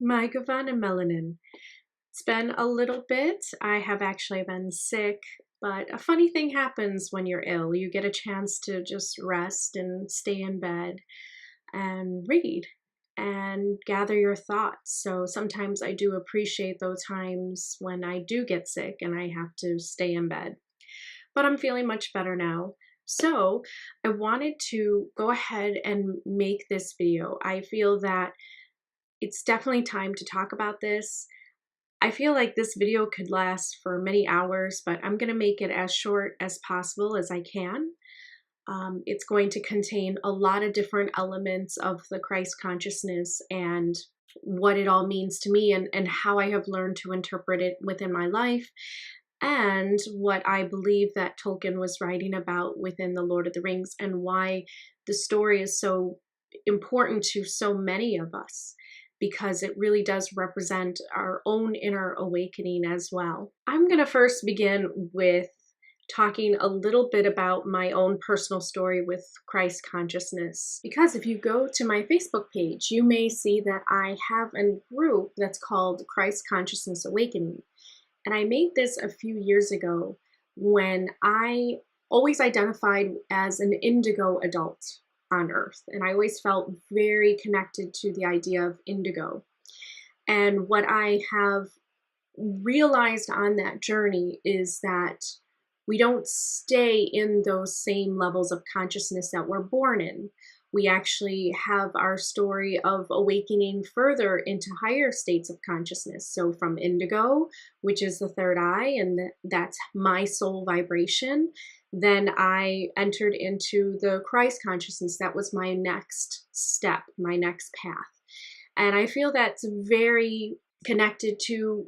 My Gavan and Melanin. It's been a little bit. I have actually been sick, but a funny thing happens when you're ill. You get a chance to just rest and stay in bed and read and gather your thoughts. So sometimes I do appreciate those times when I do get sick and I have to stay in bed. But I'm feeling much better now. So I wanted to go ahead and make this video. I feel that it's definitely time to talk about this. I feel like this video could last for many hours, but I'm going to make it as short as possible as I can. It's going to contain a lot of different elements of the Christ consciousness and what it all means to me and how I have learned to interpret it within my life and what I believe that Tolkien was writing about within The Lord of the Rings and why the story is so important to so many of us, because it really does represent our own inner awakening as well. I'm going to first begin with talking a little bit about my own personal story with Christ consciousness. Because if you go to my Facebook page, you may see that I have a group that's called Christ Consciousness Awakening. And I made this a few years ago when I always identified as an indigo adult on Earth. And I always felt very connected to the idea of indigo. And what I have realized on that journey is that we don't stay in those same levels of consciousness that we're born in. We actually have our story of awakening further into higher states of consciousness. So from indigo, which is the third eye, and that's my soul vibration, then I entered into the Christ consciousness. That was my next step, my next path. And I feel that's very connected to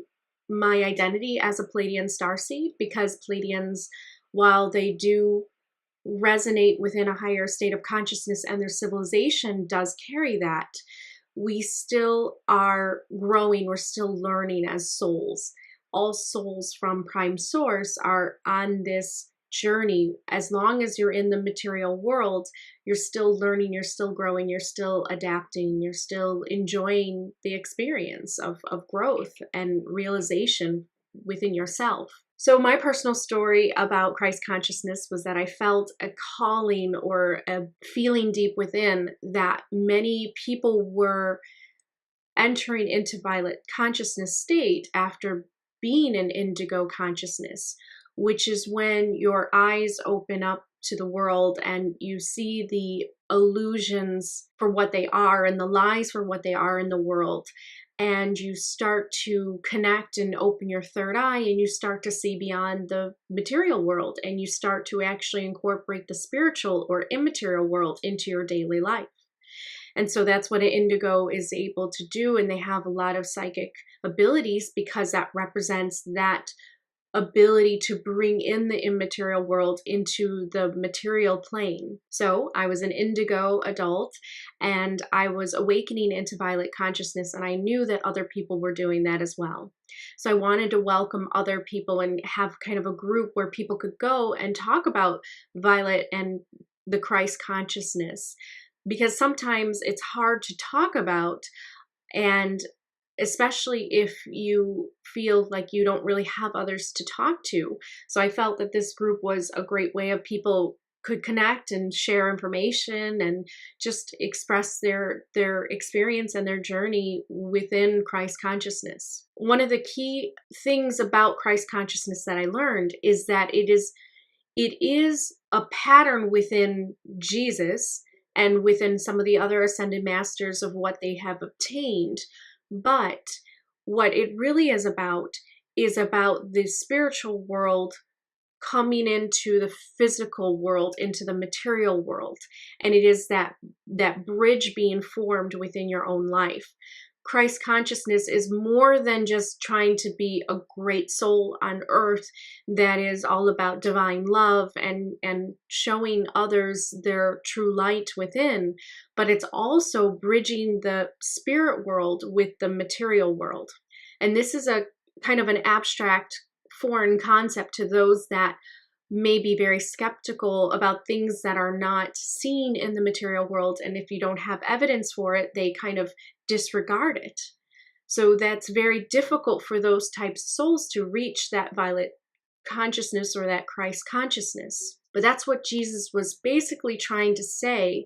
my identity as a Pleiadian starseed, because Pleiadians, while they do resonate within a higher state of consciousness and their civilization does carry that, we still are growing, we're still learning as souls. All souls from Prime Source are on this journey. As long as you're in the material world, you're still learning, you're still growing, you're still adapting, you're still enjoying the experience of growth and realization within yourself. So my personal story about Christ consciousness was that I felt a calling or a feeling deep within that many people were entering into violet consciousness state after being in indigo consciousness, which is when your eyes open up to the world and you see the illusions for what they are and the lies for what they are in the world. And you start to connect and open your third eye and you start to see beyond the material world and you start to actually incorporate the spiritual or immaterial world into your daily life. And so that's what an indigo is able to do. And they have a lot of psychic abilities because that represents that ability to bring in the immaterial world into the material plane. So I was an indigo adult and I was awakening into violet consciousness, and I knew that other people were doing that as well. So I wanted to welcome other people and have kind of a group where people could go and talk about violet and the Christ consciousness, because sometimes it's hard to talk about, and especially if you feel like you don't really have others to talk to. So I felt that this group was a great way of people could connect and share information and just express their experience and their journey within Christ consciousness. One of the key things about Christ consciousness that I learned is that it is a pattern within Jesus and within some of the other ascended masters of what they have obtained. But what it really is about the spiritual world coming into the physical world, into the material world. And it is that bridge being formed within your own life. Christ consciousness is more than just trying to be a great soul on earth that is all about divine love and showing others their true light within, but it's also bridging the spirit world with the material world. And this is a kind of an abstract foreign concept to those that may be very skeptical about things that are not seen in the material world. And if you don't have evidence for it, they kind of disregard it. So that's very difficult for those types of souls to reach that violet consciousness or that Christ consciousness. But that's what Jesus was basically trying to say.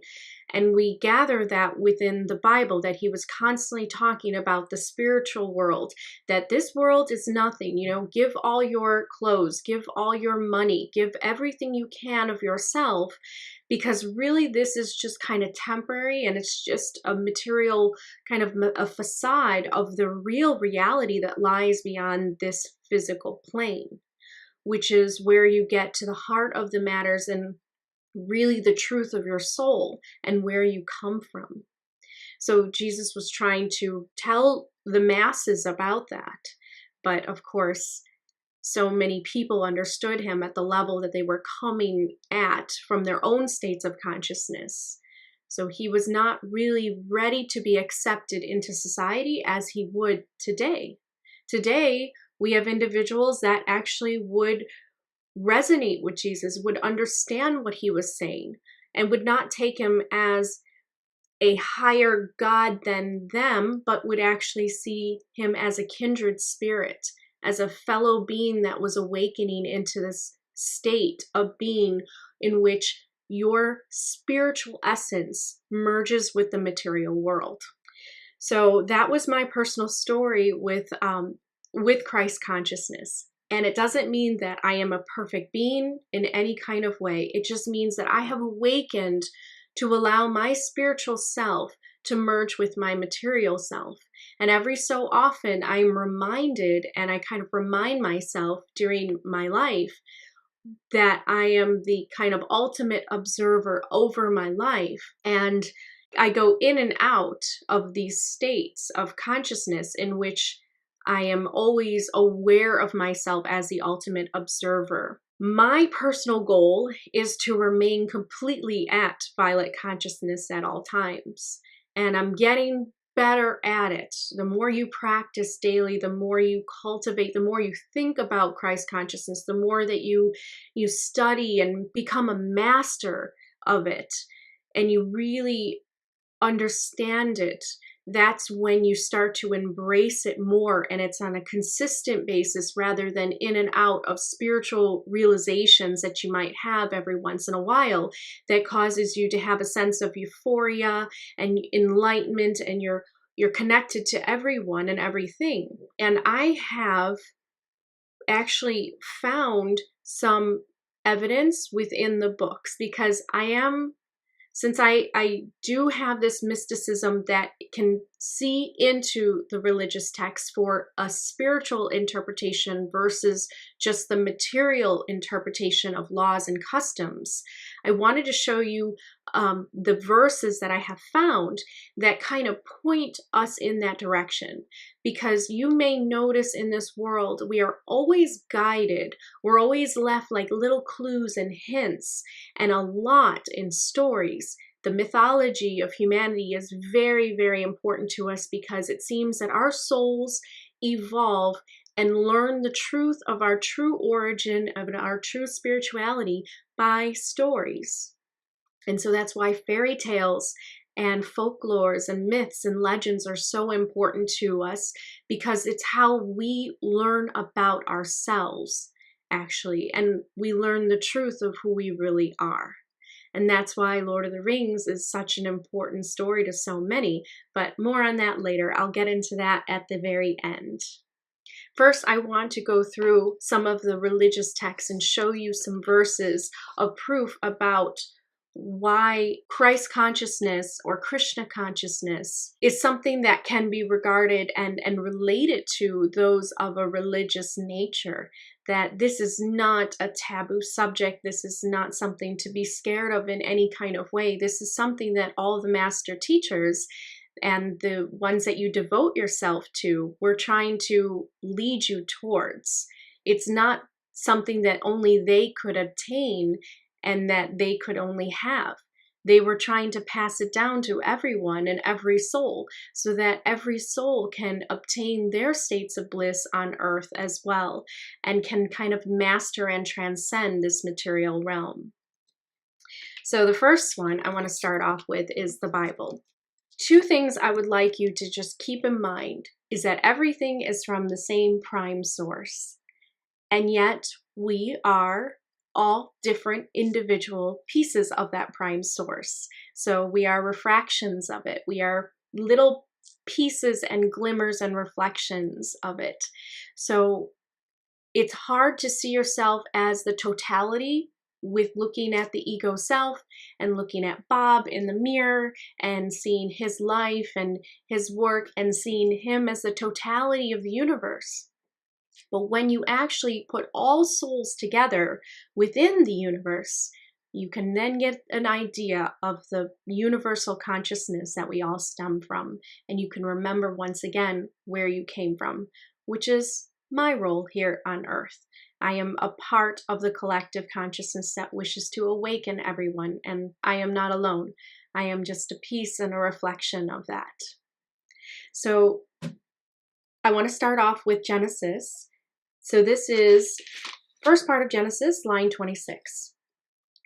And we gather that within the Bible, that he was constantly talking about the spiritual world, that this world is nothing. Give all your clothes, give all your money, give everything you can of yourself, because really this is just kind of temporary, and it's just a material kind of a facade of the real reality that lies beyond this physical plane, which is where you get to the heart of the matters and really the truth of your soul and where you come from. So Jesus was trying to tell the masses about that. But of course, so many people understood him at the level that they were coming at from their own states of consciousness. So he was not really ready to be accepted into society as he would today. Today, we have individuals that actually would resonate with Jesus, would understand what he was saying, and would not take him as a higher God than them, but would actually see him as a kindred spirit, as a fellow being that was awakening into this state of being in which your spiritual essence merges with the material world. So that was my personal story with Christ consciousness. And it doesn't mean that I am a perfect being in any kind of way. It just means that I have awakened to allow my spiritual self to merge with my material self. And every so often I'm reminded, and I kind of remind myself during my life, that I am the kind of ultimate observer over my life. And I go in and out of these states of consciousness in which I am always aware of myself as the ultimate observer. My personal goal is to remain completely at violet consciousness at all times. And I'm getting better at it. The more you practice daily, the more you cultivate, the more you think about Christ consciousness, the more that you study and become a master of it, and you really understand it, that's when you start to embrace it more, and it's on a consistent basis rather than in and out of spiritual realizations that you might have every once in a while that causes you to have a sense of euphoria and enlightenment, and you're connected to everyone and everything. And I have actually found some evidence within the books, because since I do have this mysticism that can see into the religious text for a spiritual interpretation versus just the material interpretation of laws and customs, I wanted to show you the verses that I have found that kind of point us in that direction. Because you may notice in this world, we are always guided. We're always left like little clues and hints, and a lot in stories. The mythology of humanity is very, very important to us, because it seems that our souls evolve and learn the truth of our true origin, of our true spirituality, by stories. And so that's why fairy tales and folklores and myths and legends are so important to us, because it's how we learn about ourselves, actually, and we learn the truth of who we really are. And that's why Lord of the Rings is such an important story to so many, but more on that later. I'll get into that at the very end. First, I want to go through some of the religious texts and show you some verses of proof about why Christ consciousness or Krishna consciousness is something that can be regarded and related to those of a religious nature. That this is not a taboo subject. This is not something to be scared of in any kind of way. This is something that all the master teachers and the ones that you devote yourself to were trying to lead you towards. It's not something that only they could obtain and that they could only have. They were trying to pass it down to everyone and every soul, so that every soul can obtain their states of bliss on earth as well, and can kind of master and transcend this material realm. So the first one I want to start off with is the Bible. Two things I would like you to just keep in mind is that everything is from the same prime source. And yet we are all different individual pieces of that prime source. So we are refractions of it. We are little pieces and glimmers and reflections of it. So it's hard to see yourself as the totality with looking at the ego self and looking at Bob in the mirror and seeing his life and his work and seeing him as the totality of the universe. But when you actually put all souls together within the universe, you can then get an idea of the universal consciousness that we all stem from. And you can remember once again where you came from, which is my role here on Earth. I am a part of the collective consciousness that wishes to awaken everyone, and I am not alone. I am just a piece and a reflection of that. So I want to start off with Genesis. So this is first part of Genesis, line 26.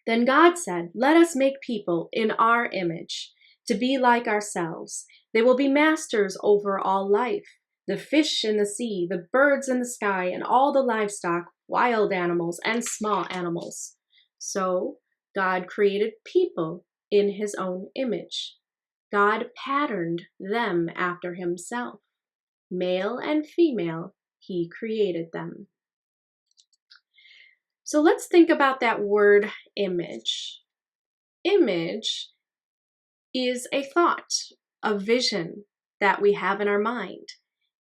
Then God said, "Let us make people in our image, to be like ourselves. They will be masters over all life, the fish in the sea, the birds in the sky, and all the livestock, wild animals, and small animals." So God created people in his own image. God patterned them after himself. Male and female, he created them. So let's think about that word image. Image is a thought, a vision that we have in our mind.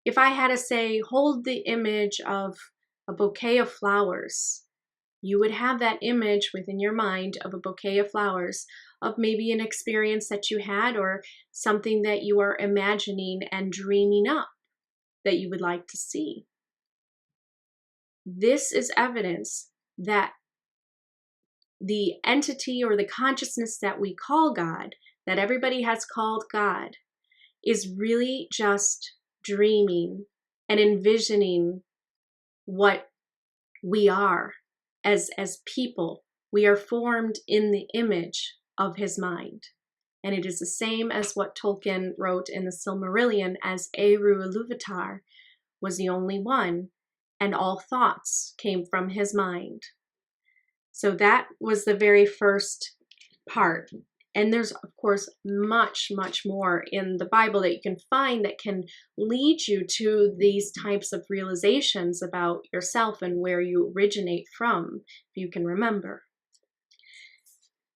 If I had to say, hold the image of a bouquet of flowers, you would have that image within your mind of a bouquet of flowers, of maybe an experience that you had or something that you are imagining and dreaming up that you would like to see. This is evidence that the entity or the consciousness that we call God, that everybody has called God, is really just dreaming and envisioning what we are as people. We are formed in the image of his mind. And it is the same as what Tolkien wrote in the Silmarillion, as Eru Ilúvatar was the only one, and all thoughts came from his mind. So that was the very first part. And there's, of course, much, much more in the Bible that you can find that can lead you to these types of realizations about yourself and where you originate from, if you can remember.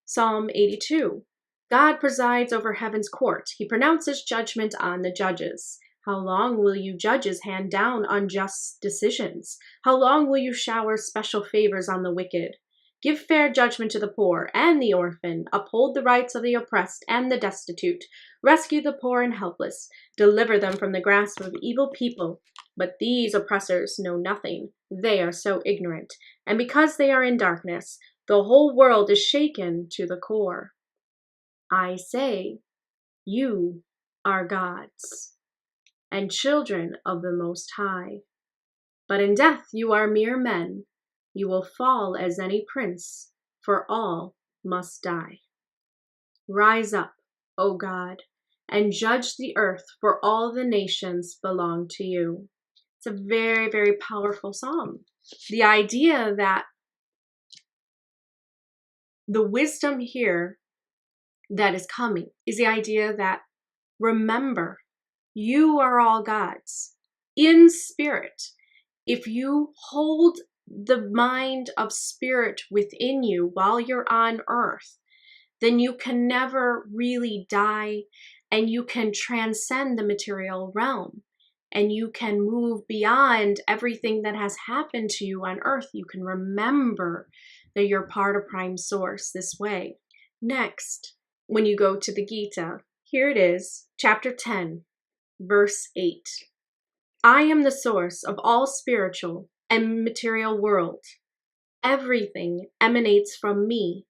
Psalm 82. God presides over heaven's court. He pronounces judgment on the judges. How long will you judges hand down unjust decisions? How long will you shower special favors on the wicked? Give fair judgment to the poor and the orphan. Uphold the rights of the oppressed and the destitute. Rescue the poor and helpless. Deliver them from the grasp of evil people. But these oppressors know nothing. They are so ignorant. And because they are in darkness, the whole world is shaken to the core. I say, you are gods and children of the Most High. But in death you are mere men. You will fall as any prince, for all must die. Rise up, O God, and judge the earth, for all the nations belong to you. It's a very, very powerful psalm. The idea that the wisdom here that is coming is the idea that, remember, you are all gods in spirit. If you hold the mind of spirit within you while you're on earth, then you can never really die, and you can transcend the material realm, and you can move beyond everything that has happened to you on earth. You can remember that you're part of Prime Source this way. Next, when you go to the Gita, here it is, chapter 10, verse 8. I am the source of all spiritual and material world. Everything emanates from me.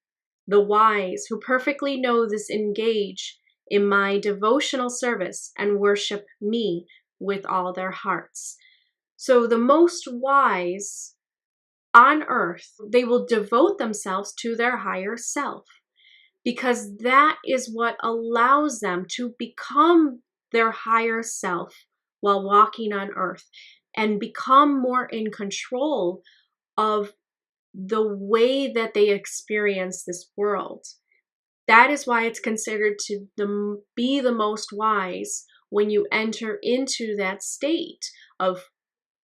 The wise who perfectly know this engage in my devotional service and worship me with all their hearts. So the most wise on earth, they will devote themselves to their higher self. because that is what allows them to become their higher self while walking on earth and become more in control of the way that they experience this world. That is why it's considered to be the most wise when you enter into that state of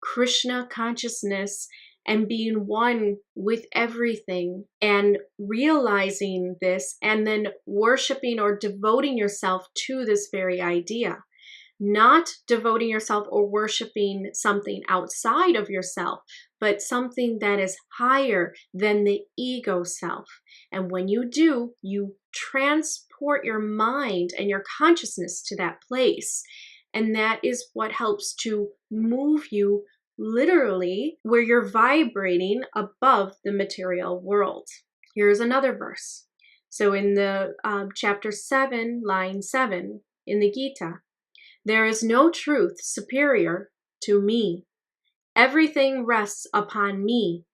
Krishna consciousness and being one with everything and realizing this and then worshiping or devoting yourself to this very idea. Not devoting yourself or worshiping something outside of yourself, but something that is higher than the ego self. And when you do, you transport your mind and your consciousness to that place. And that is what helps to move you literally where you're vibrating above the material world. Here's another verse. So in the chapter 7, line 7 in the Gita, there is no truth superior to me. Everything rests upon me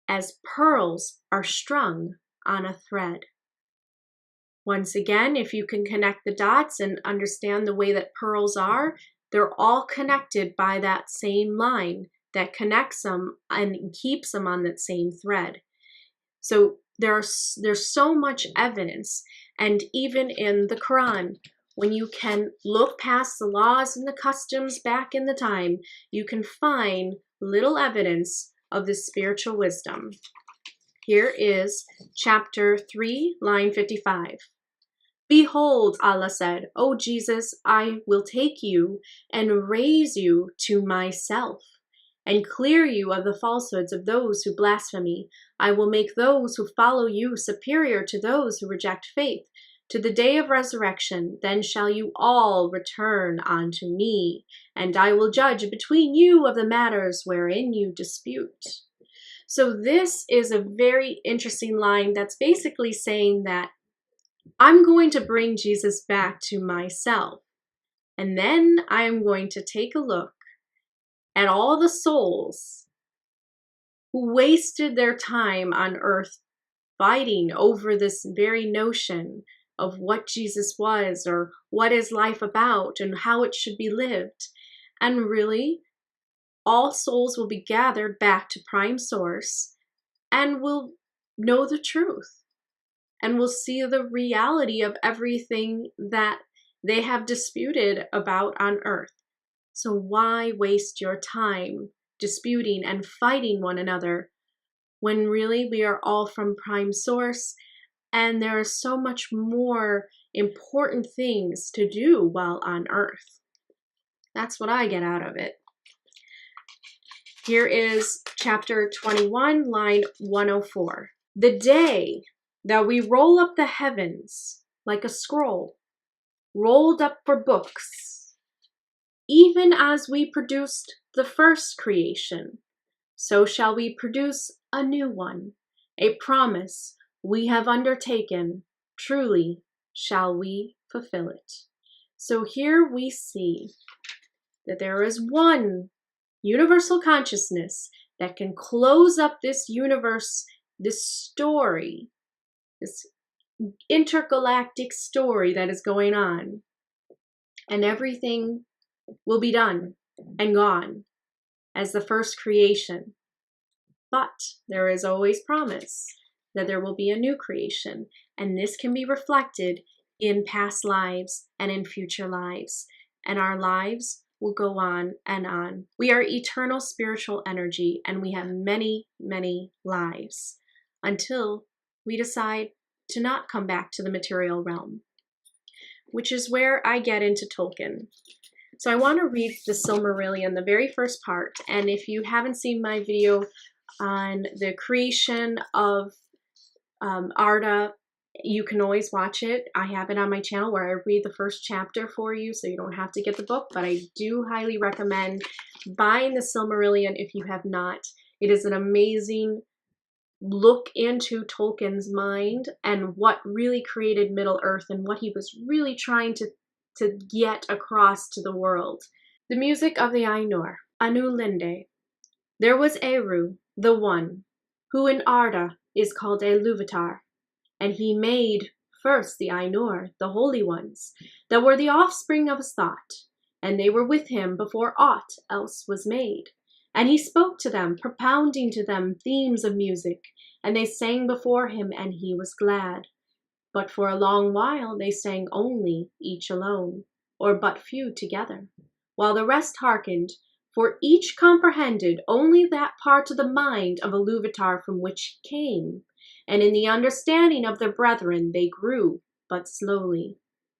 as pearls are strung on a thread. Once again, if you can connect the dots and understand the way that pearls are, they're all connected by that same line that connects them and keeps them on that same thread. So there's so much evidence, and even in the Quran, when you can look past the laws and the customs back in the time, you can find little evidence of this spiritual wisdom. Here is chapter 3, line 55. Behold, Allah said, O Jesus, I will take you and raise you to myself and clear you of the falsehoods of those who blaspheme. I will make those who follow you superior to those who reject faith. To the day of resurrection, then shall you all return unto me, and I will judge between you of the matters wherein you dispute. So this is a very interesting line that's basically saying that I'm going to bring Jesus back to myself, and then I'm going to take a look at all the souls who wasted their time on earth fighting over this very notion of what Jesus was or what is life about and how it should be lived. And really, all souls will be gathered back to Prime Source and will know the truth and will see the reality of everything that they have disputed about on earth. So why waste your time disputing and fighting one another when really we are all from Prime Source and there are so much more important things to do while on earth? That's what I get out of it. Here is chapter 21, line 104. The day that we roll up the heavens like a scroll, rolled up for books, even as we produced the first creation, so shall we produce a new one, a promise we have undertaken, truly shall we fulfill it. So here we see that there is one universal consciousness that can close up this universe, this story, this intergalactic story that is going on, and everything will be done and gone as the first creation. But there is always promise that there will be a new creation, and this can be reflected in past lives and in future lives, and our lives will go on and on. We are eternal spiritual energy, and we have many, many lives until we decide to not come back to the material realm, which is where I get into Tolkien. So I want to read the Silmarillion, the very first part, and if you haven't seen my video on the creation of Arda, you can always watch it. I have it on my channel where I read the first chapter for you, so you don't have to get the book, but I do highly recommend buying the Silmarillion if you have not. It is an amazing look into Tolkien's mind and what really created Middle-earth and what he was really trying to get across to the world. The music of the Ainur. Anu Linde. There was Eru, the one, who in Arda is called a Luvatar, and he made First the Ainur, the holy ones, that were the offspring of his thought, and they were with him before aught else was made. And he spoke to them, propounding to them themes of music, and they sang before him, and he was glad. But for a long while they sang only, each alone, or but few together, while the rest hearkened, for each comprehended only that part of the mind of Iluvatar from which he came, and in the understanding of their brethren they grew but slowly.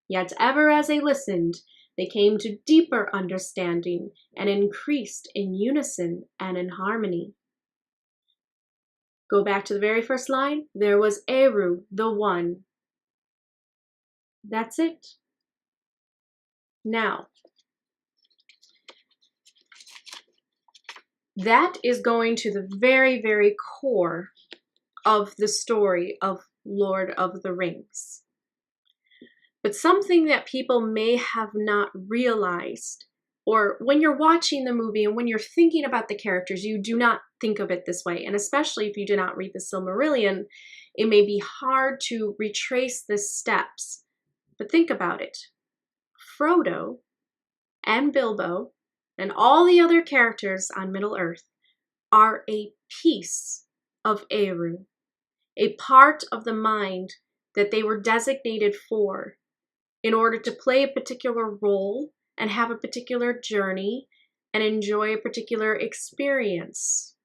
Yet ever as they listened, they came to deeper understanding and increased in unison and in harmony. Go back to the very first line. There was Eru, the One. That's it. Now, that is going to the very, very core of the story of Lord of the Rings. But something that people may have not realized, or when you're watching the movie and when you're thinking about the characters, you do not think of it this way. And especially if you did not read the Silmarillion, it may be hard to retrace the steps. But think about it. Frodo and Bilbo and all the other characters on Middle-earth are a piece of Eru, a part of the mind that they were designated for in order to play a particular role and have a particular journey and enjoy a particular experience.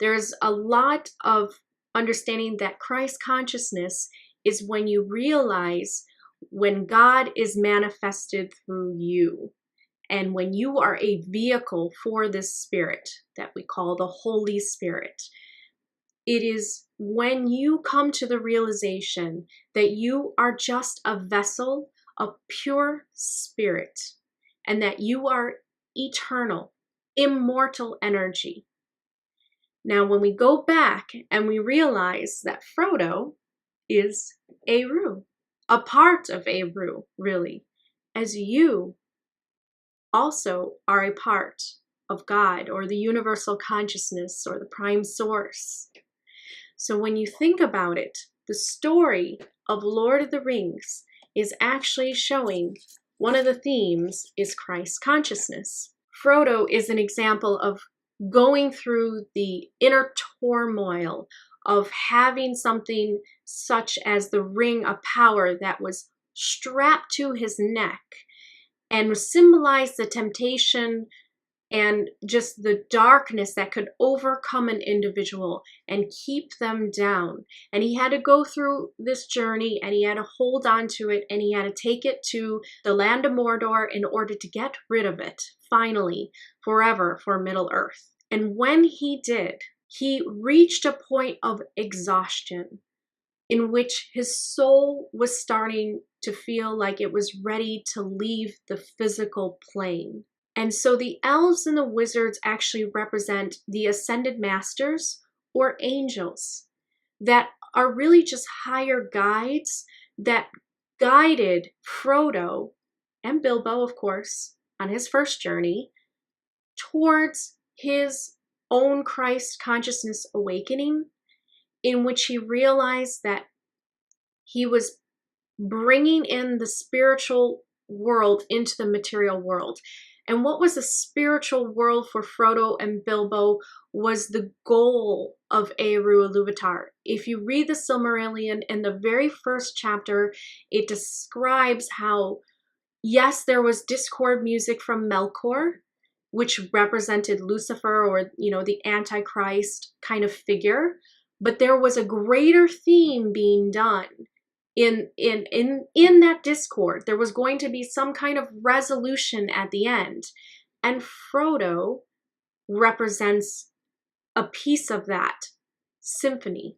There's a lot of understanding that Christ consciousness is when you realize when God is manifested through you, and when you are a vehicle for this Spirit that we call the Holy Spirit. It is when you come to the realization that you are just a vessel of pure spirit, and that you are eternal, immortal energy. Now, when we go back and we realize that Frodo is Eru, a part of Eru, really, as you also are a part of God, or the universal consciousness, or the prime source. So when you think about it, the story of Lord of the Rings is actually showing one of the themes is Christ consciousness. Frodo is an example of going through the inner turmoil of having something such as the ring of power that was strapped to his neck and symbolized the temptation and just the darkness that could overcome an individual and keep them down. And he had to go through this journey, and he had to hold on to it, and he had to take it to the land of Mordor in order to get rid of it, finally, forever, for Middle-earth. And when he did, he reached a point of exhaustion in which his soul was starting to feel like it was ready to leave the physical plane. And so the elves and the wizards actually represent the ascended masters or angels that are really just higher guides that guided Frodo and Bilbo, of course, on his first journey towards his own Christ consciousness awakening, in which he realized that he was bringing in the spiritual world into the material world. And what was the spiritual world for Frodo and Bilbo was the goal of Eru Iluvatar. If you read the Silmarillion, in the very first chapter, it describes how, yes, there was discord music from Melkor, which represented Lucifer, or, the Antichrist kind of figure, but there was a greater theme being done. In that discord, there was going to be some kind of resolution at the end. And Frodo represents a piece of that symphony.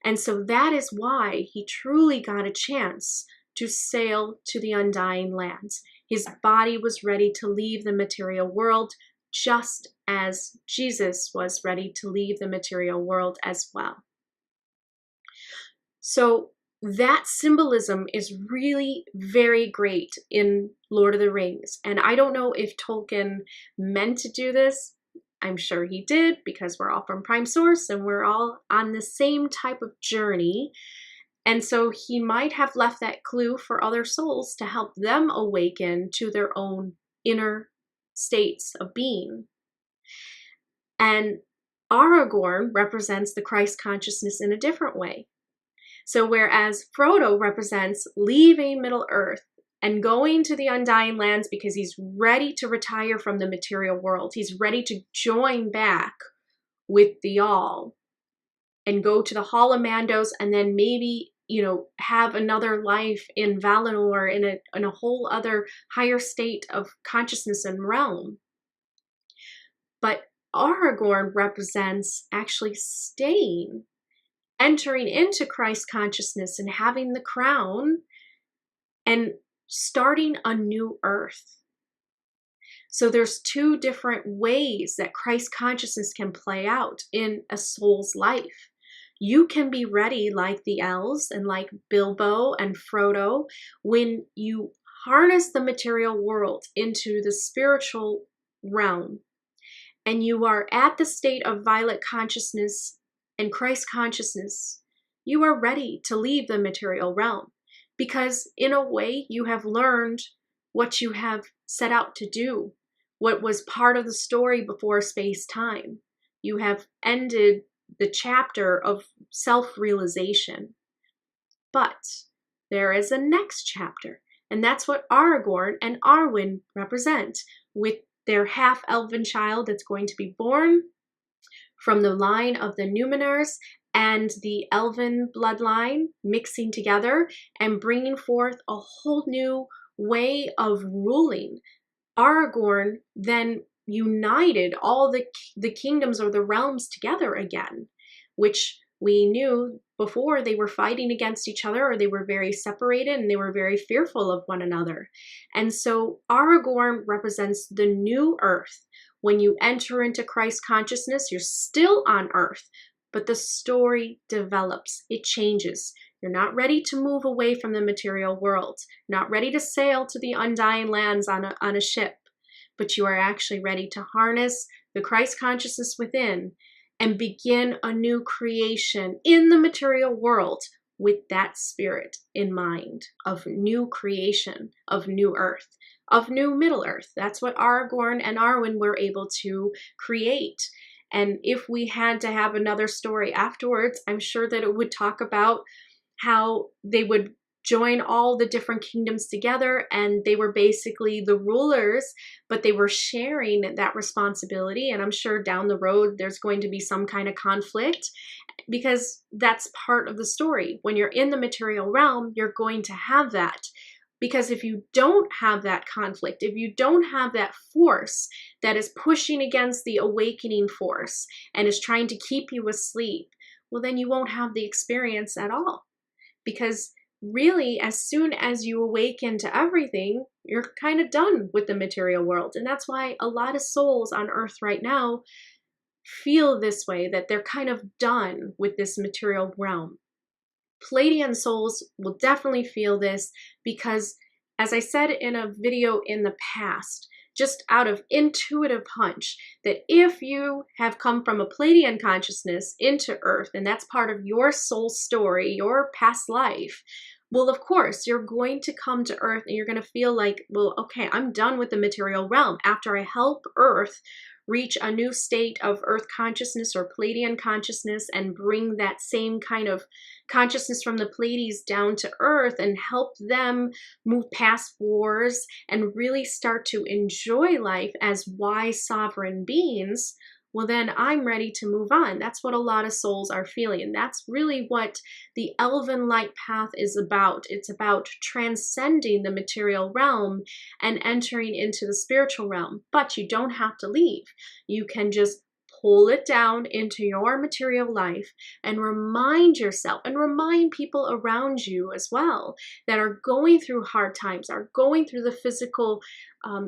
And so that is why he truly got a chance to sail to the Undying Lands. His body was ready to leave the material world, just as Jesus was ready to leave the material world as well. So that symbolism is really very great in Lord of the Rings. And I don't know if Tolkien meant to do this. I'm sure he did, because we're all from Prime Source and we're all on the same type of journey. And so he might have left that clue for other souls to help them awaken to their own inner states of being. And Aragorn represents the Christ consciousness in a different way. So whereas Frodo represents leaving Middle-earth and going to the Undying Lands because he's ready to retire from the material world, he's ready to join back with the All and go to the Hall of Mandos and then maybe, have another life in Valinor in a whole other higher state of consciousness and realm. But Aragorn represents actually staying, entering into Christ consciousness and having the crown and starting a new earth. So there's two different ways that Christ consciousness can play out in a soul's life. You can be ready like the elves and like Bilbo and Frodo when you harness the material world into the spiritual realm and you are at the state of violet consciousness and Christ consciousness. You are ready to leave the material realm because in a way you have learned what you have set out to do, what was part of the story before space-time. You have ended the chapter of self-realization. But there is a next chapter, and that's what Aragorn and Arwen represent, with their half-elven child that's going to be born from the line of the Numenors and the elven bloodline mixing together and bringing forth a whole new way of ruling. Aragorn then united all the kingdoms or the realms together again, which we knew before they were fighting against each other or they were very separated and they were very fearful of one another. And so Aragorn represents the new earth. When you enter into Christ consciousness, you're still on earth, but the story develops, it changes. You're not ready to move away from the material world, not ready to sail to the Undying Lands on a ship, but you are actually ready to harness the Christ consciousness within and begin a new creation in the material world with that spirit in mind of new creation, of new earth, of new Middle Earth. That's what Aragorn and Arwen were able to create. And if we had to have another story afterwards, I'm sure that it would talk about how they would join all the different kingdoms together and they were basically the rulers, but they were sharing that responsibility. And I'm sure down the road there's going to be some kind of conflict because that's part of the story. When you're in the material realm, you're going to have that. Because if you don't have that conflict, if you don't have that force that is pushing against the awakening force and is trying to keep you asleep, well, then you won't have the experience at all. Because really, as soon as you awaken to everything, you're kind of done with the material world. And that's why a lot of souls on Earth right now feel this way, that they're kind of done with this material realm. Pleiadian souls will definitely feel this because, as I said in a video in the past, just out of intuitive hunch, that if you have come from a Pleiadian consciousness into Earth, and that's part of your soul story, your past life, well, of course, you're going to come to Earth and you're going to feel like, well, okay, I'm done with the material realm. After I help Earth reach a new state of Earth consciousness or Pleiadian consciousness and bring that same kind of consciousness from the Pleiades down to Earth and help them move past wars and really start to enjoy life as wise sovereign beings, well, then I'm ready to move on. That's what a lot of souls are feeling. And that's really what the Elven Light Path is about. It's about transcending the material realm and entering into the spiritual realm. But you don't have to leave. You can just pull it down into your material life and remind yourself and remind people around you as well that are going through hard times, are going through the physical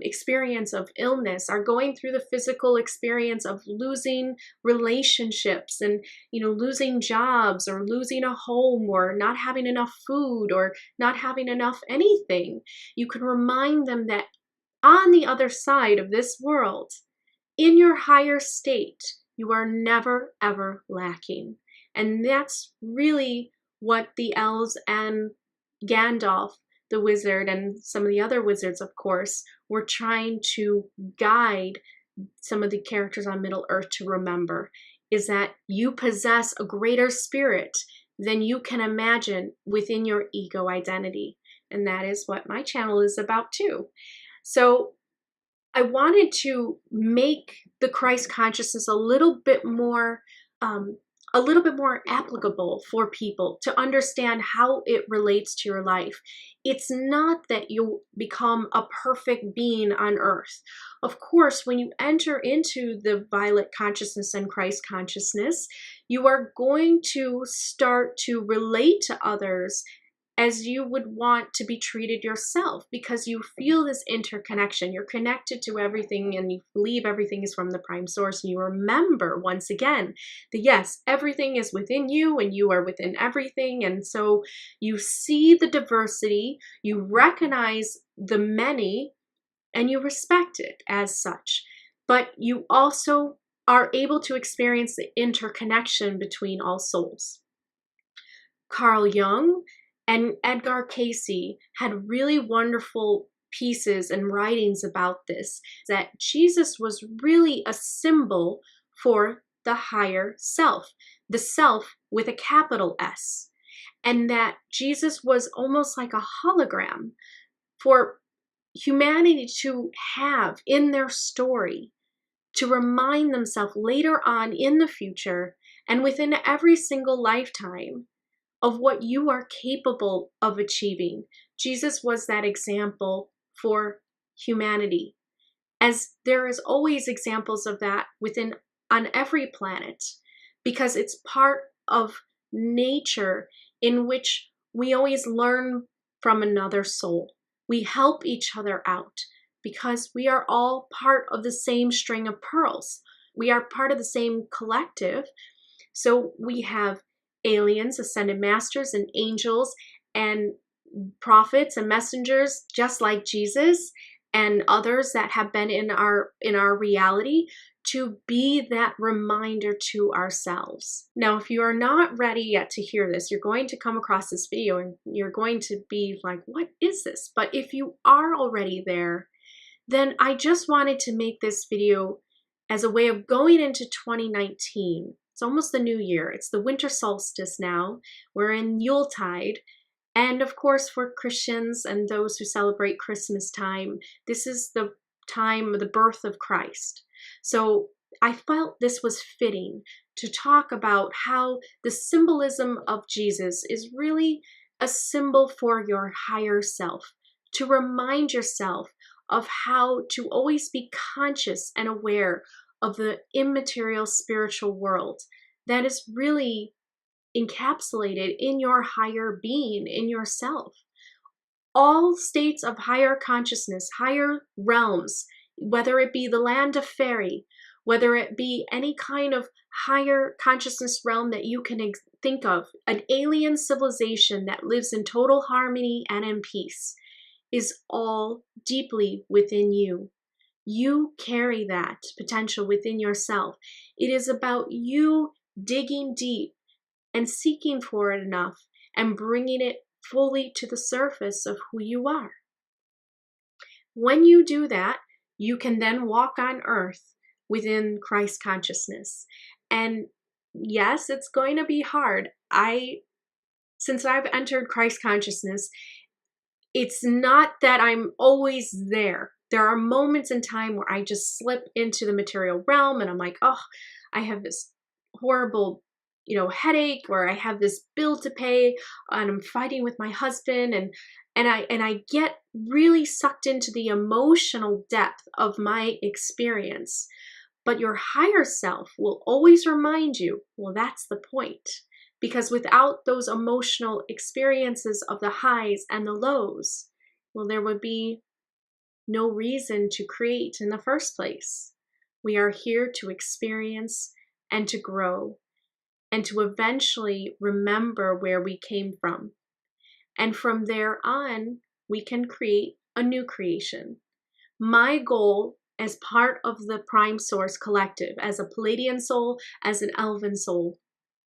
experience of illness, are going through the physical experience of losing relationships and, losing jobs or losing a home or not having enough food or not having enough anything. You can remind them that on the other side of this world, in your higher state, you are never, ever lacking. And that's really what the elves and Gandalf, the wizard, and some of the other wizards, of course, were trying to guide some of the characters on Middle Earth to remember, is that you possess a greater spirit than you can imagine within your ego identity. And that is what my channel is about too. So I wanted to make the Christ consciousness a little bit more applicable for people to understand how it relates to your life. It's not that you become a perfect being on earth. Of course, when you enter into the violet consciousness and Christ consciousness, you are going to start to relate to others as you would want to be treated yourself, because you feel this interconnection. You're connected to everything and you believe everything is from the prime source. And you remember once again that yes, everything is within you and you are within everything. And so you see the diversity, you recognize the many, and you respect it as such. But you also are able to experience the interconnection between all souls. Carl Jung and Edgar Cayce had really wonderful pieces and writings about this, that Jesus was really a symbol for the higher self, the self with a capital S, and that Jesus was almost like a hologram for humanity to have in their story, to remind themselves later on in the future and within every single lifetime of what you are capable of achieving. Jesus was that example for humanity, as there is always examples of that within on every planet, because it's part of nature in which we always learn from another soul. We help each other out because we are all part of the same string of pearls. We are part of the same collective. So we have aliens, ascended masters, and angels, and prophets and messengers, just like Jesus and others that have been in our reality, to be that reminder to ourselves. Now, if you are not ready yet to hear this, you're going to come across this video and you're going to be like, what is this? But if you are already there, then I just wanted to make this video as a way of going into 2019. It's almost the new year. It's the winter solstice now. We're in Yuletide. And of course, for Christians and those who celebrate Christmas time, this is the time of the birth of Christ. So I felt this was fitting to talk about how the symbolism of Jesus is really a symbol for your higher self, to remind yourself of how to always be conscious and aware of the immaterial spiritual world that is really encapsulated in your higher being, in yourself. All states of higher consciousness, higher realms, whether it be the land of fairy, whether it be any kind of higher consciousness realm that you can think of, an alien civilization that lives in total harmony and in peace, is all deeply within you. You carry that potential within yourself. It is about you digging deep and seeking for it enough and bringing it fully to the surface of who you are. When you do that, you can then walk on earth within Christ consciousness. And yes, it's going to be hard. Since I've entered Christ consciousness, it's not that I'm always there. There are moments in time where I just slip into the material realm and I'm like, oh, I have this horrible, headache, or I have this bill to pay and I'm fighting with my husband, and I get really sucked into the emotional depth of my experience. But your higher self will always remind you, well, that's the point. Because without those emotional experiences of the highs and the lows, well, there would be no reason to create in the first place. We are here to experience and to grow and to eventually remember where we came from. And from there on, we can create a new creation. My goal as part of the Prime Source Collective, as a Palladian soul, as an Elven soul,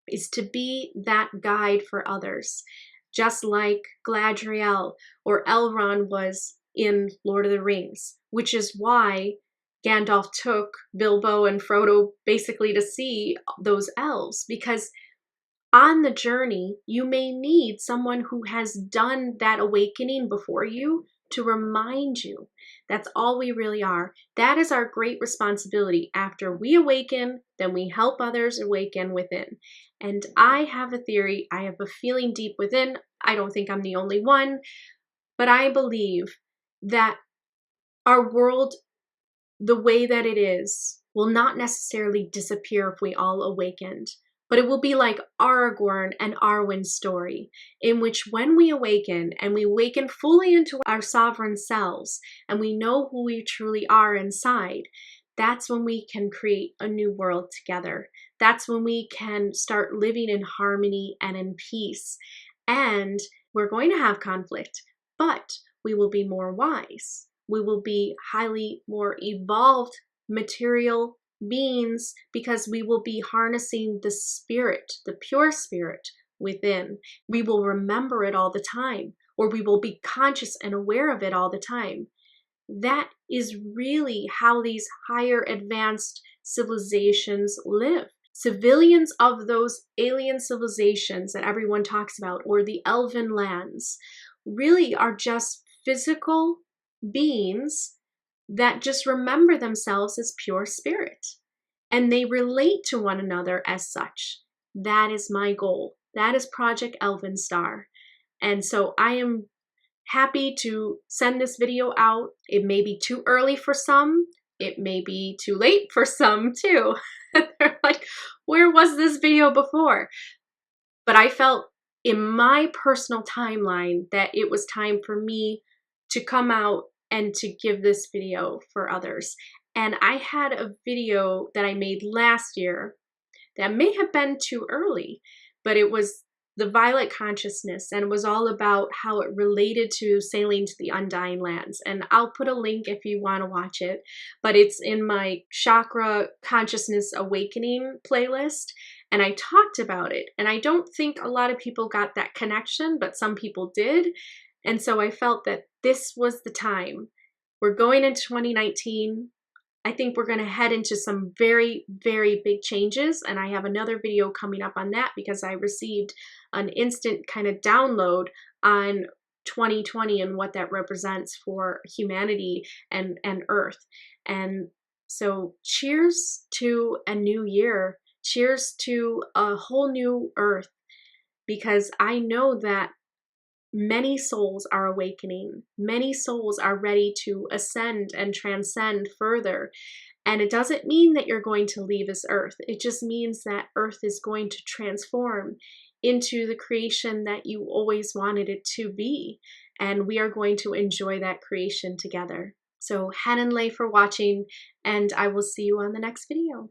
is to be that guide for others, just like Galadriel or Elrond was in Lord of the Rings, which is why Gandalf took Bilbo and Frodo basically to see those elves, because on the journey, you may need someone who has done that awakening before you to remind you. That's all we really are. That is our great responsibility. After we awaken, then we help others awaken within. And I have a theory, I have a feeling deep within. I don't think I'm the only one, but I believe that our world, the way that it is, will not necessarily disappear if we all awakened. But it will be like Aragorn and Arwen's story, in which when we awaken and we awaken fully into our sovereign selves and we know who we truly are inside, that's when we can create a new world together. That's when we can start living in harmony and in peace. And we're going to have conflict, but we will be more wise. We will be highly more evolved material beings, because we will be harnessing the spirit, the pure spirit within. We will remember it all the time, or we will be conscious and aware of it all the time. That is really how these higher advanced civilizations live. Civilians of those alien civilizations that everyone talks about, or the elven lands, really are just physical beings that just remember themselves as pure spirit. And they relate to one another as such. That is my goal. That is Project Elven Star. And so I am happy to send this video out. It may be too early for some. It may be too late for some too. They're like, where was this video before? But I felt in my personal timeline that it was time for me to come out and to give this video for others. And I had a video that I made last year that may have been too early, but it was the violet consciousness, and it was all about how it related to sailing to the Undying Lands. And I'll put a link if you want to watch it, but it's in my Chakra Consciousness Awakening playlist. And I talked about it, and I don't think a lot of people got that connection, but some people did. And so I felt that this was the time. We're going into 2019. I think we're going to head into some very, very big changes. And I have another video coming up on that, because I received an instant kind of download on 2020 and what that represents for humanity and Earth. And so cheers to a new year. Cheers to a whole new Earth, because I know that many souls are awakening. Many souls are ready to ascend and transcend further. And it doesn't mean that you're going to leave this earth. It just means that earth is going to transform into the creation that you always wanted it to be. And we are going to enjoy that creation together. So, Hen and Lei for watching, and I will see you on the next video.